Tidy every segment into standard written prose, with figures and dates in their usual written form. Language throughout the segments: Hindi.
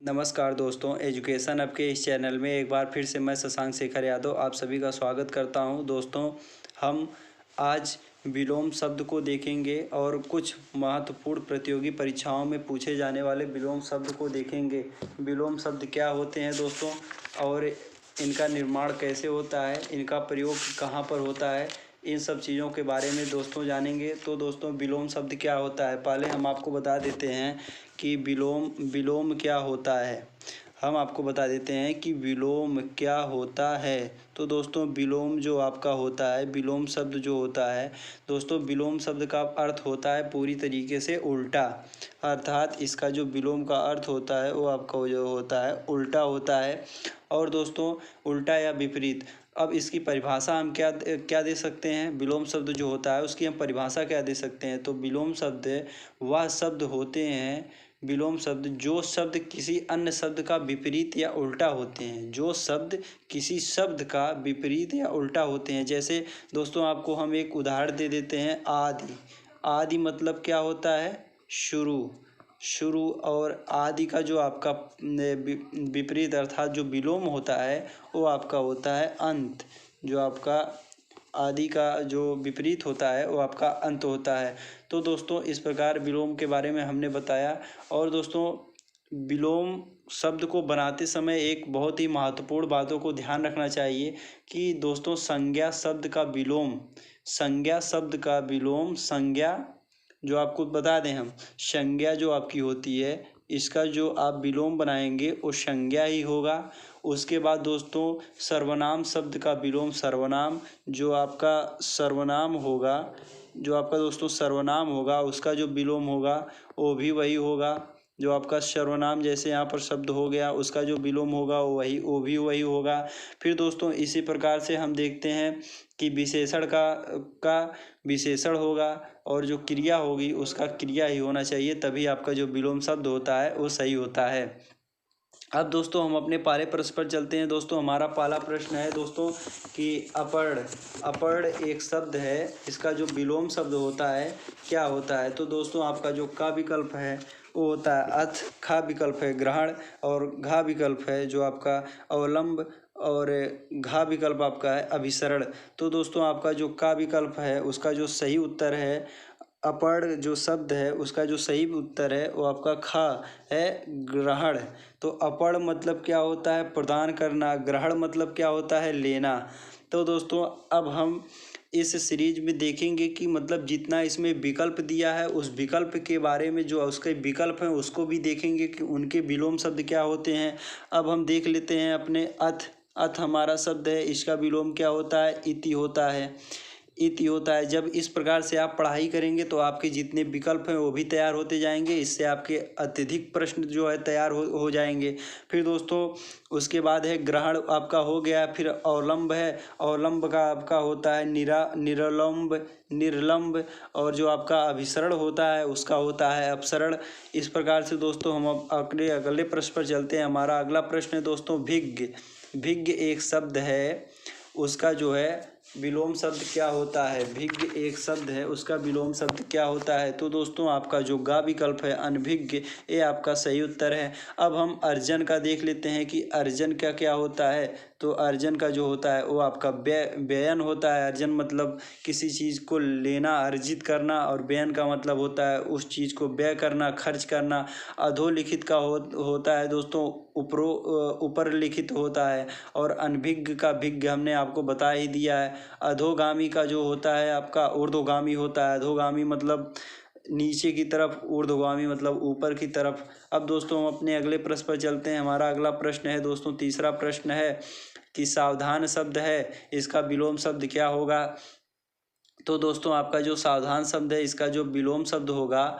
नमस्कार दोस्तों, एजुकेशन अब के इस चैनल में एक बार फिर से मैं शशांक शेखर यादव आप सभी का स्वागत करता हूं। दोस्तों, हम आज विलोम शब्द को देखेंगे और कुछ महत्वपूर्ण प्रतियोगी परीक्षाओं में पूछे जाने वाले विलोम शब्द को देखेंगे। विलोम शब्द क्या होते हैं दोस्तों, और इनका निर्माण कैसे होता है, इनका प्रयोग कहाँ पर होता है, इन सब चीज़ों के बारे में दोस्तों जानेंगे। तो दोस्तों, विलोम शब्द क्या होता है, पहले हम आपको बता देते हैं कि विलोम क्या होता है। हम आपको बता देते हैं कि विलोम क्या होता है। तो दोस्तों, विलोम जो आपका होता है, विलोम शब्द जो होता है दोस्तों, विलोम शब्द का अर्थ होता है पूरी तरीके से उल्टा। अर्थात इसका जो विलोम का अर्थ होता है वो आपका जो होता है उल्टा होता है। और दोस्तों, उल्टा या विपरीत, अब इसकी परिभाषा हम क्या दे सकते हैं। विलोम शब्द जो होता है उसकी हम परिभाषा क्या दे सकते हैं। तो विलोम शब्द वह शब्द होते हैं, विलोम शब्द जो शब्द किसी अन्य शब्द का विपरीत या उल्टा होते हैं, जो शब्द किसी शब्द का विपरीत या उल्टा होते हैं। जैसे दोस्तों, आपको हम एक उदाहरण दे देते हैं, आदि। आदि मतलब क्या होता है, शुरू। और आदि का जो आपका विपरीत अर्थात जो विलोम होता है वो आपका होता है अंत। जो आपका आदि का जो विपरीत होता है वो आपका अंत होता है। तो दोस्तों, इस प्रकार विलोम के बारे में हमने बताया। और दोस्तों, विलोम शब्द को बनाते समय एक बहुत ही महत्वपूर्ण बातों को ध्यान रखना चाहिए कि दोस्तों, संज्ञा शब्द का विलोम संज्ञा जो आपको बता दें हम, संज्ञा जो आपकी होती है इसका जो आप विलोम बनाएंगे वो संज्ञा ही होगा। उसके बाद दोस्तों, सर्वनाम शब्द का विलोम सर्वनाम जो आपका सर्वनाम होगा, जो आपका दोस्तों सर्वनाम होगा उसका जो विलोम होगा वो भी वही होगा। जो आपका सर्वनाम जैसे यहाँ पर शब्द हो गया उसका जो विलोम होगा वो भी वही होगा। फिर दोस्तों, इसी प्रकार से हम देखते हैं कि विशेषण का विशेषण होगा और जो क्रिया होगी उसका क्रिया ही होना चाहिए, तभी आपका जो विलोम शब्द होता है वो सही होता है। अब दोस्तों, हम अपने पहले प्रश्न पर चलते हैं। दोस्तों, हमारा पहला प्रश्न है दोस्तों कि अपढ़ एक शब्द है, इसका जो विलोम शब्द होता है क्या होता है। तो दोस्तों, आपका जो का विकल्प है वो होता है अथ, खा विकल्प है ग्रहण और घा विकल्प है जो आपका अवलंब और घा विकल्प आपका है अभिसरण। तो दोस्तों, आपका जो का विकल्प है उसका जो सही उत्तर है, अपढ़ जो शब्द है उसका जो सही उत्तर है वो आपका खा है ग्रहण। तो अपढ़ मतलब क्या होता है, प्रदान करना। ग्रहण मतलब क्या होता है, लेना। तो दोस्तों, अब हम इस सीरीज में देखेंगे कि मतलब जितना इसमें विकल्प दिया है उस विकल्प के बारे में, जो उसके विकल्प हैं उसको भी देखेंगे कि उनके विलोम शब्द क्या होते हैं। अब हम देख लेते हैं अपने अथ हमारा शब्द है, इसका विलोम क्या होता है, इति होता है। जब इस प्रकार से आप पढ़ाई करेंगे तो आपके जितने विकल्प हैं वो भी तैयार होते जाएंगे, इससे आपके अत्यधिक प्रश्न जो है तैयार हो जाएंगे। फिर दोस्तों, उसके बाद है ग्रहण आपका हो गया। फिर अवलंब है, अवलंब का आपका होता है निर्लंब और जो आपका अभिसरण होता है उसका होता है अपसरण। इस प्रकार से दोस्तों, हम अपने अगले प्रश्न पर चलते हैं। हमारा अगला प्रश्न है दोस्तों भिज्ञ एक शब्द है, उसका जो है विलोम शब्द क्या होता है। भिज्ञ एक शब्द है, उसका विलोम शब्द क्या होता है। तो दोस्तों, आपका जो गा विकल्प है अनभिज्ञ, ये आपका सही उत्तर है। अब हम अर्जन का देख लेते हैं कि अर्जन का क्या होता है। तो अर्जन का जो होता है वो आपका व्ययन होता है। अर्जन मतलब किसी चीज़ को लेना, अर्जित करना, और व्ययन का मतलब होता है उस चीज़ को व्यय करना, खर्च करना। अधोलिखित का होता है दोस्तों ऊपर लिखित होता है। और अनभिज्ञ का भिज्ञ हमने आपको बता ही दिया है। अधोगामी का जो होता है आपका ऊर्ध्वगामी होता है। अधोगामी मतलब नीचे की तरफ, ऊर्ध्वगामी मतलब ऊपर की तरफ। अब दोस्तों, हम अपने अगले प्रश्न पर चलते हैं। हमारा अगला प्रश्न है दोस्तों, तीसरा प्रश्न है कि सावधान शब्द है, इसका विलोम शब्द क्या होगा। तो दोस्तों, आपका जो सावधान शब्द है इसका जो विलोम शब्द होगा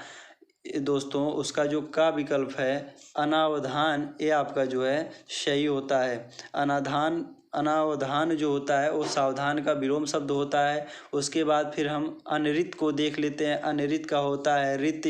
दोस्तों, उसका जो का विकल्प है अनावधान, ये आपका जो है सही होता है। अनावधान जो होता है वो सावधान का विलोम शब्द होता है। उसके बाद फिर हम अनरित को देख लेते हैं। अनरित का होता है रित,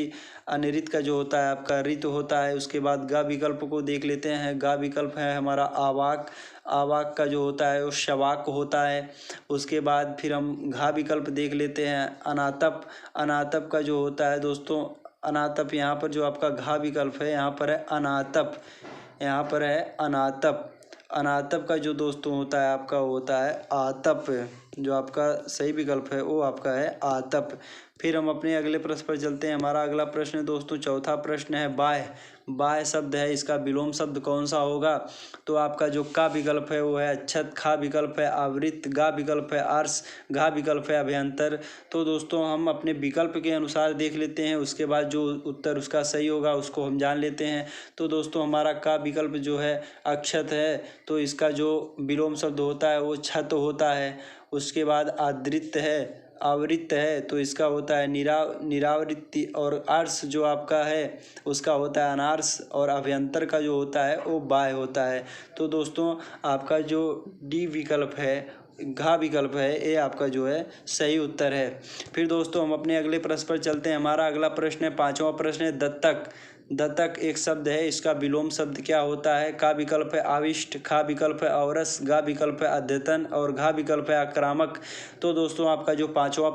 अनरित का जो होता है आपका रित होता है। उसके बाद गा विकल्प को देख लेते हैं। गा विकल्प है हमारा आवाक, आवाक का जो होता है वो शवाक होता है। उसके बाद फिर हम घा विकल्प देख लेते हैं अनातप, अनातप का जो होता है दोस्तों, अनातप यहाँ पर जो आपका घा विकल्प है यहाँ पर है अनातप। यहाँ पर है अनातप। अनातप का जो दोस्तों होता है आपका होता है आतप। जो आपका सही विकल्प है वो आपका है आतप। फिर हम अपने अगले प्रश्न पर चलते हैं। हमारा अगला प्रश्न है दोस्तों, चौथा प्रश्न है बाह्य। बाह्य शब्द है, इसका विलोम शब्द कौन सा होगा? तो आपका जो का विकल्प है वो है अच्छत, खा विकल्प है आवृत, गा विकल्प है आर्स, घा विकल्प है अभ्यंतर। तो दोस्तों हम अपने विकल्प के अनुसार देख लेते हैं, उसके बाद जो उत्तर उसका सही होगा उसको हम जान लेते हैं। तो दोस्तों हमारा का विकल्प जो है अक्षत है, तो इसका जो विलोम शब्द होता है वो छत होता है। उसके बाद आदृत है, आवृत्त है, तो इसका होता है निरावृत्ति। और आर्स जो आपका है उसका होता है अनार्स। और अभ्यंतर का जो होता है वो बाह्य होता है। तो दोस्तों आपका जो डी विकल्प है, घा विकल्प है, ये आपका जो है सही उत्तर है। फिर दोस्तों हम अपने अगले प्रश्न पर चलते हैं। हमारा अगला प्रश्न है, पांचवा प्रश्न है दत्तक। दत्तक एक शब्द है, इसका विलोम शब्द क्या होता है? का विकल्प है आविष्ट, खा विकल्प है औरस, गा विकल्प है अद्यतन और घा विकल्प है आक्रामक। तो दोस्तों आपका जो पांचवा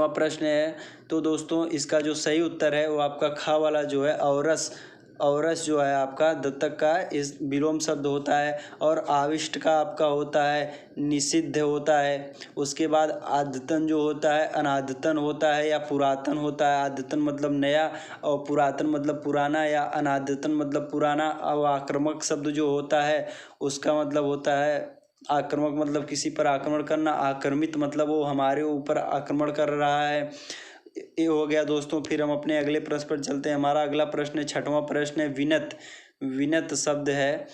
प्रश्न है तो दोस्तों इसका जो सही उत्तर है वो आपका खा वाला जो है औरस। औरस जो है आपका दत्तक का इस विलोम शब्द होता है। और आविष्ट का आपका होता है निषिद्ध होता है। उसके बाद आद्यतन जो होता है अनाद्यतन होता है या पुरातन होता है। आद्यतन मतलब नया और पुरातन मतलब पुराना या अनाद्यतन मतलब पुराना। और आक्रामक शब्द जो होता है उसका मतलब होता है आक्रामक मतलब किसी पर आक्रमण करना। आक्रमित मतलब वो हमारे ऊपर आक्रमण कर रहा है। ये हो गया दोस्तों। फिर हम अपने अगले प्रश्न पर चलते हैं। हमारा अगला प्रश्न है, छठवां प्रश्न है विनत। विनत शब्द है,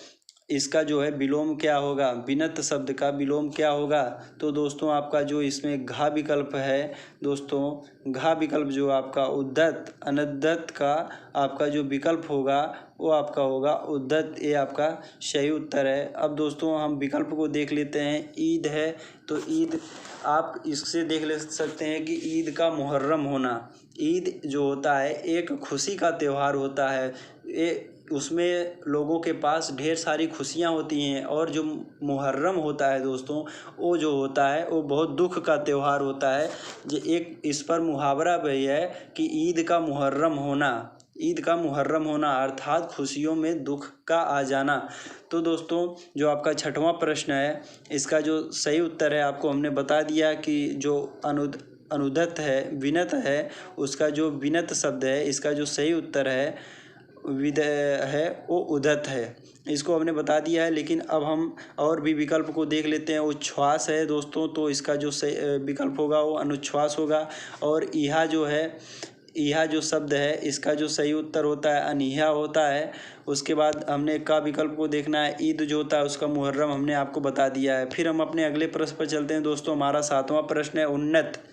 इसका जो है विलोम क्या होगा? विनत शब्द का विलोम क्या होगा? तो दोस्तों आपका जो इसमें घा विकल्प है दोस्तों, घा विकल्प जो आपका उद्धत, अनद्धत का आपका जो विकल्प होगा वो आपका होगा उद्धत। ये आपका सही उत्तर है। अब दोस्तों हम विकल्प को देख लेते हैं। ईद है, तो ईद आप इससे देख ले सकते हैं कि ईद का मुहर्रम होना। ईद जो होता है एक खुशी का त्यौहार होता है। ये उसमें लोगों के पास ढेर सारी खुशियाँ होती हैं। और जो मुहर्रम होता है दोस्तों, वो जो होता है वो बहुत दुख का त्यौहार होता है। जो एक इस पर मुहावरा भी है कि ईद का मुहर्रम होना। ईद का मुहर्रम होना अर्थात खुशियों में दुख का आ जाना। तो दोस्तों जो आपका छठवां प्रश्न है इसका जो सही उत्तर है आपको हमने बता दिया कि जो अनुदत है, विनत है, उसका जो विनत शब्द है इसका जो सही उत्तर है है वो उदत है। इसको हमने बता दिया है। लेकिन अब हम और भी विकल्प को देख लेते हैं। उच्छ्वास है दोस्तों, तो इसका जो सही विकल्प होगा वो अनुच्छ्वास होगा। और इहा जो है, इहा जो शब्द है इसका जो सही उत्तर होता है अनिहा होता है। उसके बाद हमने का विकल्प को देखना है। ईद जो होता है उसका मुहर्रम हमने आपको बता दिया है। फिर हम अपने अगले प्रश्न पर चलते हैं दोस्तों। हमारा सातवां प्रश्न है उन्नत।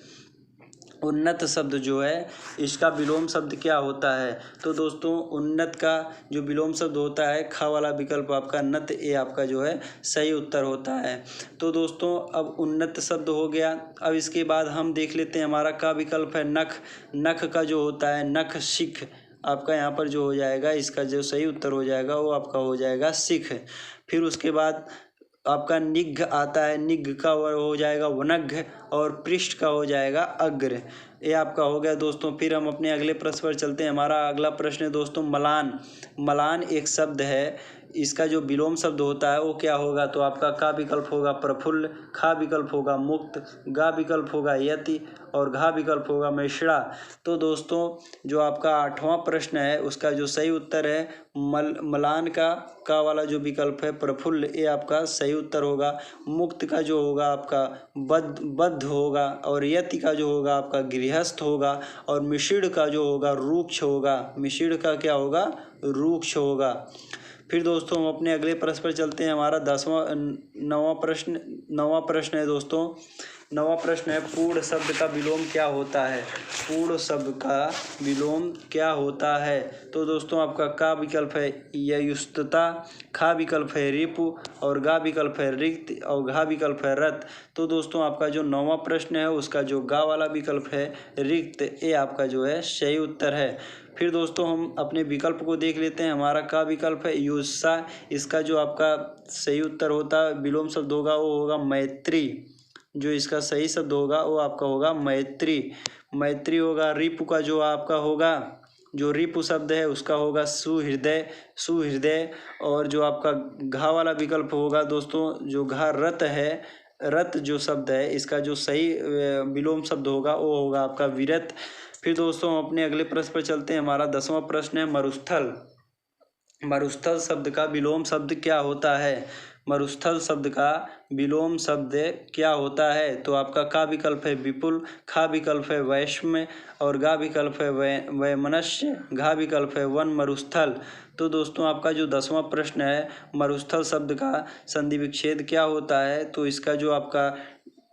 उन्नत शब्द जो है इसका विलोम शब्द क्या होता है? तो दोस्तों उन्नत का जो विलोम शब्द होता है खा वाला विकल्प आपका नत, ये आपका जो है सही उत्तर होता है। तो दोस्तों अब उन्नत शब्द हो गया। अब इसके बाद हम देख लेते हैं हमारा का विकल्प है नख। नख का जो होता है नख सिख आपका यहाँ पर जो हो जाएगा, इसका जो सही उत्तर हो जाएगा वो आपका हो जाएगा सिख। फिर उसके बाद आपका निघ आता है। निघ का हो जाएगा वनघ और पृष्ठ का हो जाएगा अग्र। ये आपका हो गया दोस्तों। फिर हम अपने अगले प्रश्न पर चलते हैं। हमारा अगला प्रश्न है दोस्तों मलान। मलान एक शब्द है, इसका जो विलोम शब्द होता है वो क्या होगा? तो आपका का विकल्प होगा प्रफुल्ल, खा विकल्प होगा मुक्त, गा विकल्प होगा यति और घा विकल्प होगा मिश्रा। तो दोस्तों जो आपका आठवां प्रश्न है उसका जो सही उत्तर है मलान का वाला जो विकल्प है प्रफुल्ल, ये आपका सही उत्तर होगा। मुक्त का जो होगा आपका बद्ध होगा। और यति का जो होगा आपका गृहस्थ होगा। और मिश्र का जो होगा रूक्ष होगा। मिश्र का क्या होगा? रूक्ष होगा। फिर दोस्तों हम अपने अगले प्रश्न पर चलते हैं। हमारा नौवां प्रश्न है दोस्तों। नौवां प्रश्न है पूर्ण शब्द का विलोम क्या होता है? पूर्ण शब्द का विलोम क्या होता है? तो दोस्तों आपका का विकल्प है ययुस्तता, खा विकल्प है रिपु और गा विकल्प है रिक्त और घा विकल्प है रत। तो दोस्तों आपका जो नौवां प्रश्न है उसका जो गा वाला विकल्प है रिक्त, ये आपका जो है सही उत्तर है। फिर दोस्तों हम अपने विकल्प को देख लेते हैं। हमारा का विकल्प है युत्सा, इसका जो आपका सही उत्तर होता है विलोम शब्द होगा वो होगा मैत्री। जो इसका सही शब्द होगा वो आपका होगा मैत्री। मैत्री होगा। रिपु का जो आपका होगा जो रिपु शब्द है उसका होगा सुहृदय, सुहृदय। और जो आपका घा वाला विकल्प होगा दोस्तों, जो घा रत है, रत जो शब्द है इसका जो सही विलोम शब्द होगा वो होगा आपका विरत। फिर दोस्तों हम अपने अगले प्रश्न पर चलते हैं। हमारा 10वां प्रश्न है मरुस्थल। मरुस्थल शब्द का विलोम शब्द क्या होता है? मरुस्थल शब्द का विलोम शब्द क्या होता है? तो आपका का विकल्प है विपुल, खा विकल्प है वैश्म्य और गा विकल्प है वैमनस्य, घा विकल्प है वन मरुस्थल। तो दोस्तों आपका जो 10वां प्रश्न है मरुस्थल शब्द का संधि विच्छेद क्या होता है? तो इसका जो आपका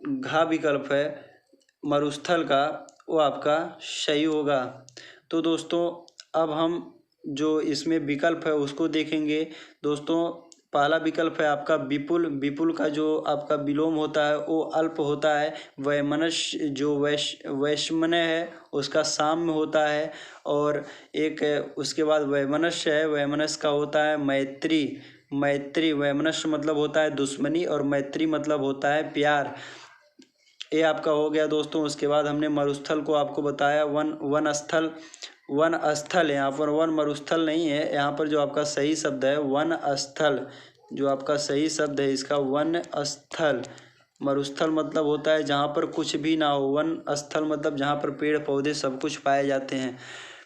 घा विकल्प है मरुस्थल का वो आपका सही होगा। तो दोस्तों अब हम जो इसमें विकल्प है उसको देखेंगे। दोस्तों पहला विकल्प है आपका विपुल। विपुल का जो आपका विलोम होता है वो अल्प होता है। वैमनस्य जो वैश्मन्य है उसका साम्य होता है। और एक उसके बाद वैमनस्य है, वैमनस्य का होता है मैत्री। मैत्री, वैमनस्य मतलब होता है दुश्मनी और मैत्री मतलब होता है प्यार। ये आपका हो गया दोस्तों। उसके बाद हमने मरुस्थल को आपको बताया वन स्थल। वन स्थल है, यहाँ पर वन मरुस्थल नहीं है। यहाँ पर जो आपका सही शब्द है वन स्थल, जो आपका सही शब्द है इसका वन स्थल। मरुस्थल मतलब होता है जहाँ पर कुछ भी ना हो, वन स्थल मतलब जहाँ पर पेड़ पौधे सब कुछ पाए जाते हैं।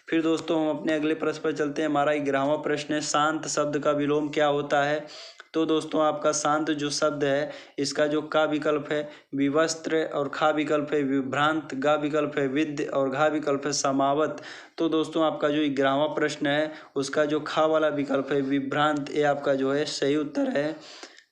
फिर दोस्तों हम अपने अगले प्रश्न पर चलते हैं। हमारा 11वां प्रश्न है शांत शब्द का विलोम क्या होता है? तो दोस्तों आपका शांत जो शब्द है इसका जो का विकल्प है विवस्त्र और खा विकल्प है विभ्रांत, गा विकल्प है विद्य और घा विकल्प है समावत। तो दोस्तों आपका जो 11वां प्रश्न है उसका जो खा वाला विकल्प है विभ्रांत, ये आपका जो है सही उत्तर है,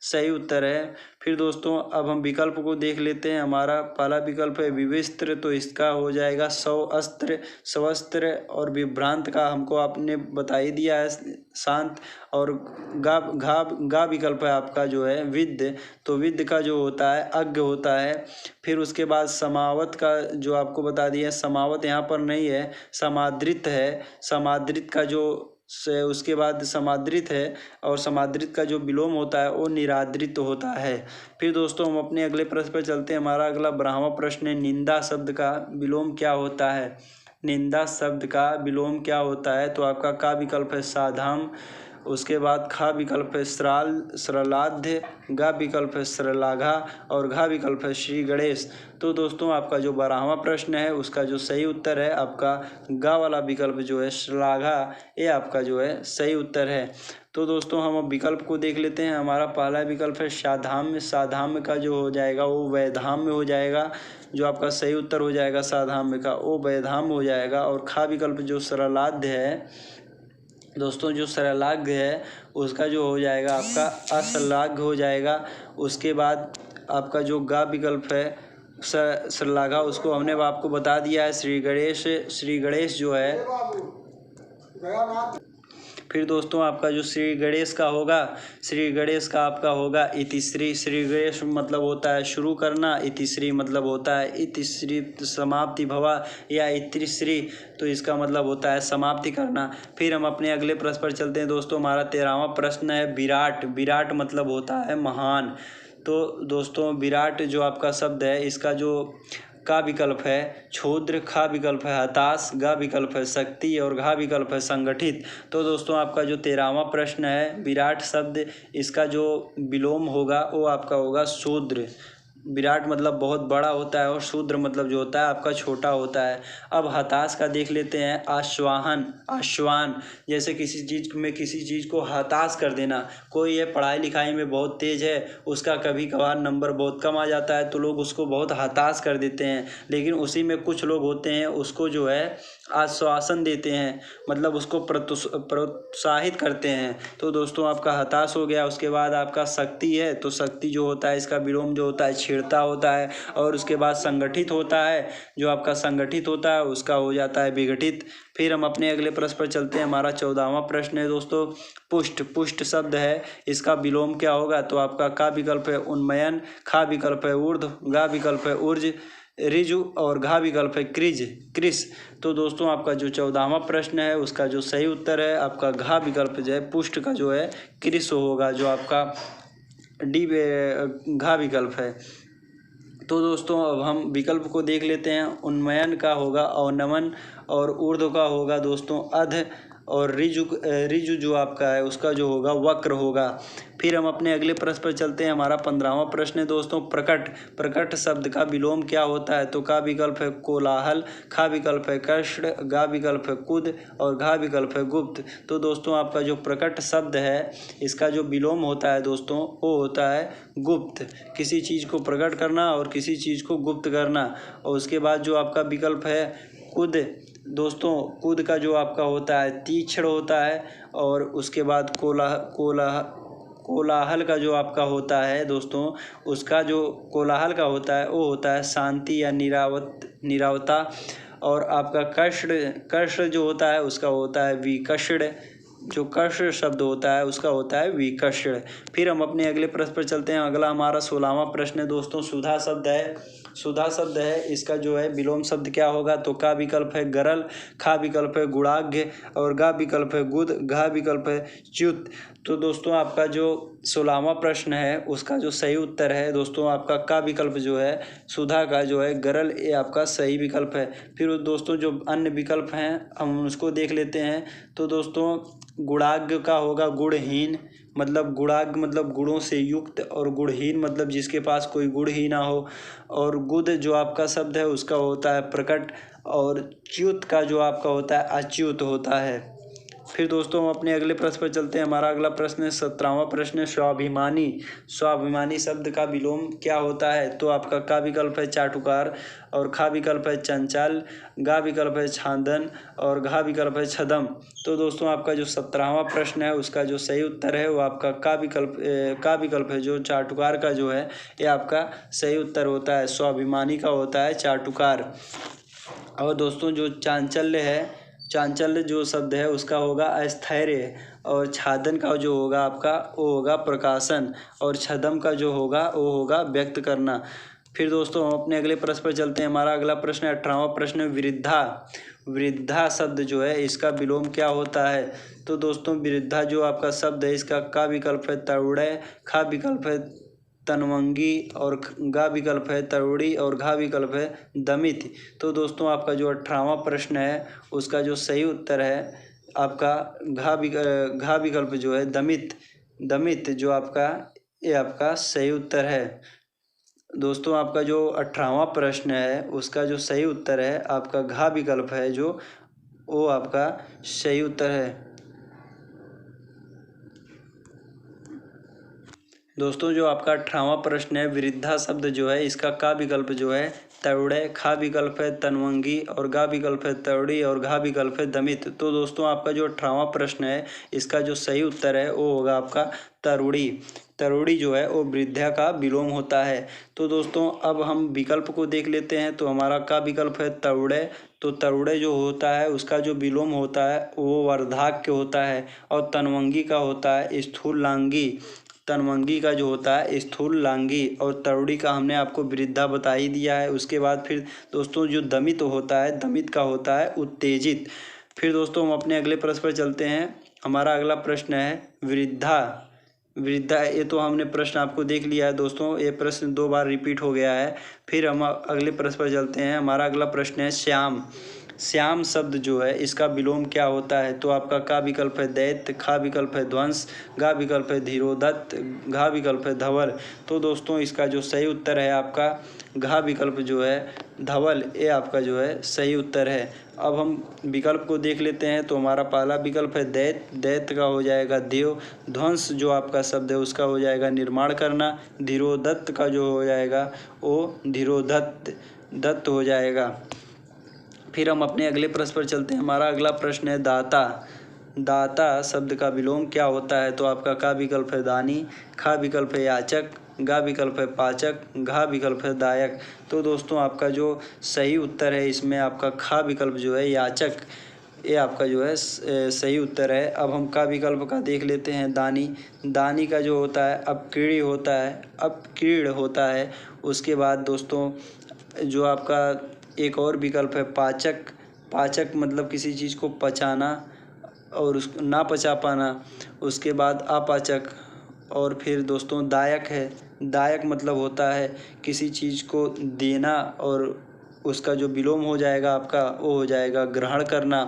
सही उत्तर है। फिर दोस्तों अब हम विकल्प को देख लेते हैं। हमारा पहला विकल्प है विविस्त्र, तो इसका हो जाएगा सौअस्त्र, सवस्त्र। और विभ्रांत का हमको आपने बता ही दिया है शांत। और गा विकल्प है आपका जो है विद्य, तो विद्य का जो होता है अज्ञ होता है। फिर उसके बाद समावत का जो आपको बता दिया, समावत यहाँ पर नहीं है, समादृत है। समादृत का जो से उसके बाद समादृत है और समादृत का जो विलोम होता है वो निरादृत होता है। फिर दोस्तों हम अपने अगले प्रश्न पर चलते हैं। हमारा अगला 12वां प्रश्न है निंदा शब्द का विलोम क्या होता है? निंदा शब्द का विलोम क्या होता है? तो आपका का विकल्प है साधाम, उसके बाद खा विकल्प है श्राल श्रलाध्य, गा विकल्प है श्रलाघा और घा विकल्प है श्री गणेश। तो दोस्तों आपका जो 12वां प्रश्न है उसका जो सही उत्तर है आपका गा वाला विकल्प जो है श्लाघा, ये आपका जो है सही उत्तर है। तो दोस्तों हम अब विकल्प को देख लेते हैं। हमारा पहला विकल्प है साधाम्य। साधाम्य का जो हो जाएगा वो वैधाम्य हो जाएगा, जो आपका सही उत्तर हो जाएगा साधाम्य का वो वैधाम्य हो जाएगा। और खा विकल्प जो सरलाध्य है दोस्तों, जो सरलाघ्य है उसका जो हो जाएगा आपका अश्लाघ्य हो जाएगा। उसके बाद आपका जो गा विकल्प है सरलाघा, उसको हमने आपको बता दिया है श्री गणेश, श्री गणेश जो है। फिर दोस्तों आपका जो श्री गणेश का होगा, श्री गणेश का आपका होगा इतिश्री। श्री गणेश मतलब होता है शुरू करना, इतिश्री मतलब होता है इतिश्री समाप्ति भवा या इतिश्री, तो इसका मतलब होता है समाप्ति करना। फिर हम अपने अगले प्रश्न पर चलते हैं दोस्तों। हमारा 13वां प्रश्न है विराट। विराट मतलब होता है महान। तो दोस्तों विराट जो आपका शब्द है इसका जो का विकल्प है क्षुद्र, खा विकल्प है हताश, गा विकल्प है शक्ति और घा विकल्प है संगठित। तो दोस्तों आपका जो 13वां प्रश्न है विराट शब्द, इसका जो विलोम होगा वो आपका होगा शूद्र। विराट मतलब बहुत बड़ा होता है और शूद्र मतलब जो होता है आपका छोटा होता है। अब हताश का देख लेते हैं आश्वाहन, आश्वान, जैसे किसी चीज़ में किसी चीज़ को हताश कर देना। कोई है पढ़ाई लिखाई में बहुत तेज़ है, उसका कभी कभार नंबर बहुत कम आ जाता है तो लोग उसको बहुत हताश कर देते हैं। लेकिन उसी में कुछ लोग होते हैं उसको जो है आश्वासन देते हैं, मतलब उसको प्रोत्साहित करते हैं। तो दोस्तों आपका हताश हो गया। उसके बाद आपका शक्ति है, तो शक्ति जो होता है इसका विलोम जो होता है छेड़ता होता है। और उसके बाद संगठित होता है, जो आपका संगठित होता है उसका हो जाता है विघटित। फिर हम अपने अगले प्रश्न पर चलते हैं। हमारा 14वां प्रश्न है दोस्तों पुष्ट। पुष्ट शब्द है इसका विलोम क्या होगा? तो आपका का विकल्प है उन्मयन, खा विकल्प है ऊर्ध्व, गा विकल्प है ऊर्ज रिजु और घा विकल्प है क्रिज क्रिस। तो दोस्तों आपका जो 14वां प्रश्न है उसका जो सही उत्तर है आपका घा विकल्प जो है पुष्ट का जो है क्रिस होगा, जो आपका डी घा विकल्प है। तो दोस्तों अब हम विकल्प को देख लेते हैं। उन्नयन का होगा अवनमन, और ऊर्ध्व का होगा दोस्तों अध, और ऋजु जो आपका है उसका जो होगा वक्र होगा। फिर हम अपने अगले प्रश्न पर चलते हैं। हमारा 15वां प्रश्न है दोस्तों प्रकट। प्रकट शब्द का विलोम क्या होता है? तो का विकल्प है कोलाहल, खा विकल्प है कृष्ण, गा विकल्प है कुद, और घा विकल्प है गुप्त। तो दोस्तों आपका जो प्रकट शब्द है इसका जो विलोम होता है दोस्तों वो होता है गुप्त। किसी चीज़ को प्रकट करना और किसी चीज़ को गुप्त करना। और उसके बाद जो आपका विकल्प है कुद, दोस्तों कुद का जो आपका होता है तीक्ष्ण होता है। और उसके बाद कोलाहल का जो आपका होता है दोस्तों, उसका जो कोलाहल का होता है वो होता है शांति या नीरवता। और आपका कृष्ण जो होता है उसका होता है विकर्ण। जो कृष्ण शब्द होता है उसका होता है विकर्ण। फिर हम अपने अगले प्रश्न पर चलते हैं। अगला हमारा 16वां प्रश्न है दोस्तों सुधा शब्द है। सुधा शब्द है इसका जो है विलोम शब्द क्या होगा? तो का विकल्प है गरल, खा विकल्प है गुणाग्य, और गा विकल्प है गुद, घा विकल्प है च्युत। तो दोस्तों आपका जो 16वां प्रश्न है उसका जो सही उत्तर है दोस्तों आपका का विकल्प जो है सुधा का जो है गरल, ये आपका सही विकल्प है। फिर दोस्तों जो अन्य विकल्प हैं हम उसको देख लेते हैं। तो दोस्तों गुणाग्य का होगा गुणहीन, मतलब गुणाग्य मतलब गुणों से युक्त, और गुणहीन मतलब जिसके पास कोई गुण ही ना हो। और गुद जो आपका शब्द है उसका होता है प्रकट, और च्युत का जो आपका होता है अच्युत होता है। फिर दोस्तों हम अपने अगले प्रश्न पर चलते हैं। हमारा अगला प्रश्न है 17वां प्रश्न है स्वाभिमानी। स्वाभिमानी शब्द का विलोम क्या होता है? तो आपका का विकल्प है चाटुकार, और खा विकल्प है चंचल, गा विकल्प है छांदन, और घा विकल्प है छदम। तो दोस्तों आपका जो 17वां प्रश्न है उसका जो सही उत्तर है वो आपका का विकल्प है जो चाटुकार का जो है ये आपका सही उत्तर होता है। स्वाभिमानी का होता है चाटुकार। और दोस्तों जो चांचल्य है, चांचल्य जो शब्द है उसका होगा अस्थैर्य, और छादन का जो होगा आपका वो होगा प्रकाशन, और छदम का जो होगा वो होगा व्यक्त करना। फिर दोस्तों हम अपने अगले प्रश्न पर चलते हैं। हमारा अगला प्रश्न है 18वां प्रश्न है वृद्धा। वृद्धा शब्द जो है इसका विलोम क्या होता है? तो दोस्तों वृद्धा जो आपका शब्द है इसका का विकल्प है तरुणय, खा विकल्प है तनवंगी, और गा विकल्प है तरुड़ी, और घा विकल्प है दमित। तो दोस्तों आपका जो 18वां प्रश्न है उसका जो सही उत्तर है आपका घा विकल्प जो है दमित जो आपका ये आपका सही उत्तर है। दोस्तों आपका जो 18वां प्रश्न है उसका जो सही उत्तर है आपका घा विकल्प है जो वो आपका सही उत्तर है। दोस्तों जो आपका 18वां प्रश्न है वृद्धा शब्द जो है इसका का विकल्प जो है तरुड़य, खा विकल्प है तनवंगी, और गा विकल्प है तरुड़ी, और घा विकल्प है दमित। तो दोस्तों आपका जो 18वां प्रश्न है इसका जो सही उत्तर है वो होगा आपका तरुड़ी। तरुड़ी जो है वो वृद्धा का विलोम होता है। तो दोस्तों अब हम विकल्प को देख लेते हैं। तो हमारा का विकल्प है तरुड़य। तो तरुड़य जो होता है उसका जो विलोम होता है वो वर्धाक्य होता है। और तनवंगी का होता है स्थूल लांगी। तनवंगी का जो होता है स्थूल लांगी, और तरुड़ी का हमने आपको वृद्धा बता ही दिया है। उसके बाद फिर दोस्तों जो दमित होता है दमित का होता है उत्तेजित। फिर दोस्तों हम अपने अगले प्रश्न पर चलते हैं। हमारा अगला प्रश्न है वृद्धा। ये तो हमने प्रश्न आपको देख लिया है दोस्तों, ये प्रश्न 2 बार रिपीट हो गया है। फिर हम अगले प्रश्न पर चलते हैं। हमारा अगला प्रश्न है श्याम। श्याम शब्द जो है इसका विलोम क्या होता है? तो आपका का विकल्प है दैत्य, खा विकल्प है ध्वंस, गा विकल्प है धीरोदत्त, घा विकल्प है धवल। तो दोस्तों इसका जो सही उत्तर है आपका घा विकल्प जो है धवल, ये आपका जो है सही उत्तर है। अब हम विकल्प को देख लेते हैं। तो हमारा पहला विकल्प है दैत्य का हो जाएगा देव, ध्वंस जो आपका शब्द है उसका हो जाएगा निर्माण करना, धीरोदत्त का जो हो जाएगा वो धीरोदत्त हो जाएगा। फिर हम अपने अगले प्रश्न पर चलते हैं। हमारा अगला प्रश्न है दाता। दाता शब्द का विलोम क्या होता है? तो आपका का विकल्प है दानी, खा विकल्प है याचक, गा विकल्प है पाचक, घा विकल्प है दायक। तो दोस्तों आपका जो सही उत्तर है इसमें आपका खा विकल्प जो है याचक, ये आपका जो है सही उत्तर है। अब हम का विकल्प का देख लेते हैं दानी। दानी का जो होता है अपक्रीड़ होता है। उसके बाद दोस्तों जो आपका एक और विकल्प है पाचक। पाचक मतलब किसी चीज़ को पचाना और ना पचा पाना। उसके बाद अपाचक, और फिर दोस्तों दायक है। दायक मतलब होता है किसी चीज़ को देना, और उसका जो विलोम हो जाएगा आपका वो हो जाएगा ग्रहण करना,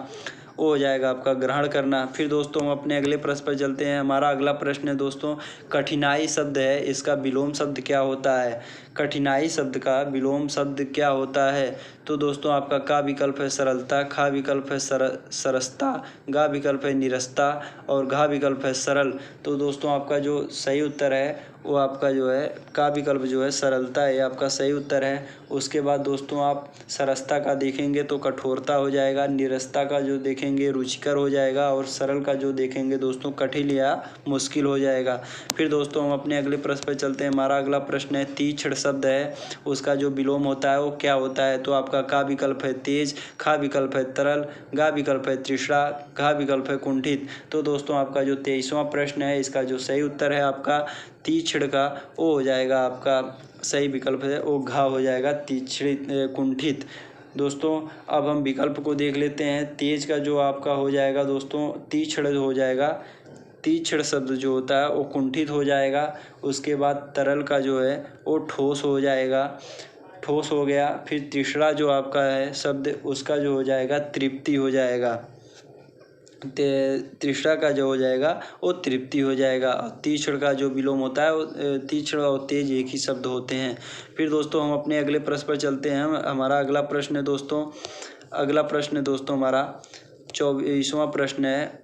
वो हो जाएगा आपका ग्रहण करना। फिर दोस्तों हम अपने अगले प्रश्न पर चलते हैं। हमारा अगला प्रश्न है दोस्तों, कठिनाई शब्द है, इसका विलोम शब्द क्या होता है? कठिनाई शब्द का विलोम शब्द क्या होता है? तो दोस्तों आपका का विकल्प है सरलता, खा विकल्प है सरसता, गा विकल्प है निरस्ता और घा विकल्प है सरल। तो दोस्तों आपका जो सही उत्तर है वो आपका जो है का विकल्प जो है सरलता है, आपका सही उत्तर है। उसके बाद दोस्तों आप सरसता का देखेंगे तो कठोरता हो जाएगा, निरस्ता का जो देखेंगे रुचिकर हो जाएगा और सरल का जो देखेंगे दोस्तों कठिन या मुश्किल हो जाएगा। फिर दोस्तों हम अपने अगले प्रश्न पर चलते हैं। हमारा अगला प्रश्न है तीक्ष्ण शब्द है, उसका जो विलोम होता है वो क्या होता है? तो आपका का विकल्प है तेज, खा विकल्प है तरल, गा विकल्प है तृष्णा, घा विकल्प है कुंठित। तो दोस्तों आपका जो 23वां प्रश्न है इसका जो सही उत्तर है आपका तीक्ष्ण का वो हो जाएगा, आपका सही विकल्प है वो घा हो जाएगा तीक्ष्ण कुंठित। दोस्तों अब हम विकल्प को देख लेते हैं। तेज का जो आपका हो जाएगा दोस्तों तीक्ष्ण हो जाएगा, तीक्ष्ण शब्द जो होता है वो कुंठित हो जाएगा। उसके बाद तरल का जो है वो ठोस हो जाएगा, ठोस हो गया। फिर तीसरा जो आपका है शब्द उसका जो हो जाएगा तृप्ति हो जाएगा, तीसरा का जो हो जाएगा वो तृप्ति हो जाएगा। और तीक्ष्ण का जो विलोम होता है वो तीक्ष्ण और तेज एक ही शब्द होते हैं। फिर दोस्तों हम अपने अगले प्रश्न पर चलते हैं। हमारा अगला प्रश्न है दोस्तों, अगला प्रश्न है दोस्तों हमारा 24वां प्रश्न है,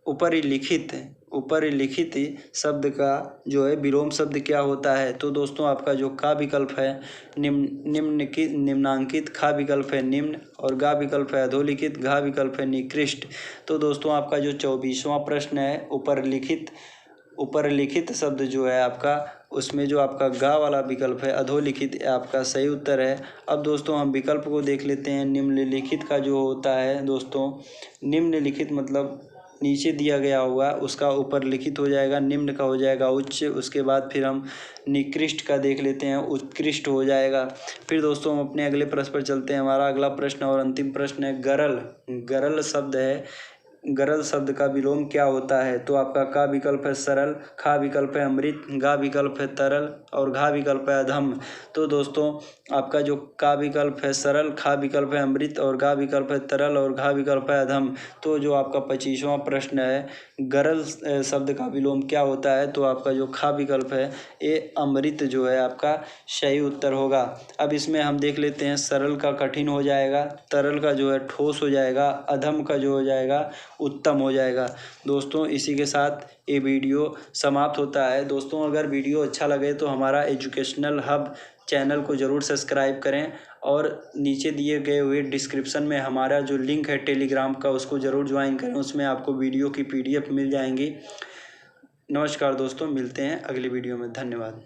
ऊपर लिखित शब्द का जो है विलोम शब्द क्या होता है? तो दोस्तों आपका जो का विकल्प है निम्नांकित, खा विकल्प है निम्न और गा विकल्प है अधोलिखित, घा विकल्प है निकृष्ट। तो दोस्तों आपका जो 24वां प्रश्न है ऊपर लिखित शब्द जो है आपका उसमें जो आपका गा वाला विकल्प है अधोलिखित आपका सही उत्तर है। अब दोस्तों हम विकल्प को देख लेते हैं। निम्नलिखित का जो होता है दोस्तों, निम्नलिखित मतलब नीचे दिया गया होगा उसका ऊपर लिखित हो जाएगा, निम्न का हो जाएगा उच्च, उसके बाद फिर हम निकृष्ट का देख लेते हैं उत्कृष्ट हो जाएगा। फिर दोस्तों हम अपने अगले प्रश्न पर चलते हैं। हमारा अगला प्रश्न और अंतिम प्रश्न है गरल शब्द है, गरल शब्द का विलोम क्या होता है? तो आपका का विकल्प है सरल, खा विकल्प है अमृत, गा विकल्प है तरल और घा विकल्प है अधम। तो दोस्तों आपका जो का विकल्प है सरल, खा विकल्प है अमृत और गा विकल्प है तरल और घा विकल्प है अधम। तो जो आपका 25वां प्रश्न है गरल शब्द का विलोम क्या होता है? तो आपका जो खा विकल्प है ये अमृत जो है आपका सही उत्तर होगा। अब इसमें हम देख लेते हैं, सरल का कठिन हो जाएगा, तरल का जो है ठोस हो जाएगा, अधम का जो हो जाएगा उत्तम हो जाएगा। दोस्तों इसी के साथ ये वीडियो समाप्त होता है। दोस्तों अगर वीडियो अच्छा लगे तो हमारा एजुकेशनल हब चैनल को ज़रूर सब्सक्राइब करें और नीचे दिए गए हुए डिस्क्रिप्शन में हमारा जो लिंक है टेलीग्राम का उसको ज़रूर ज्वाइन करें, उसमें आपको वीडियो की PDF मिल जाएंगी। नमस्कार दोस्तों, मिलते हैं अगली वीडियो में, धन्यवाद।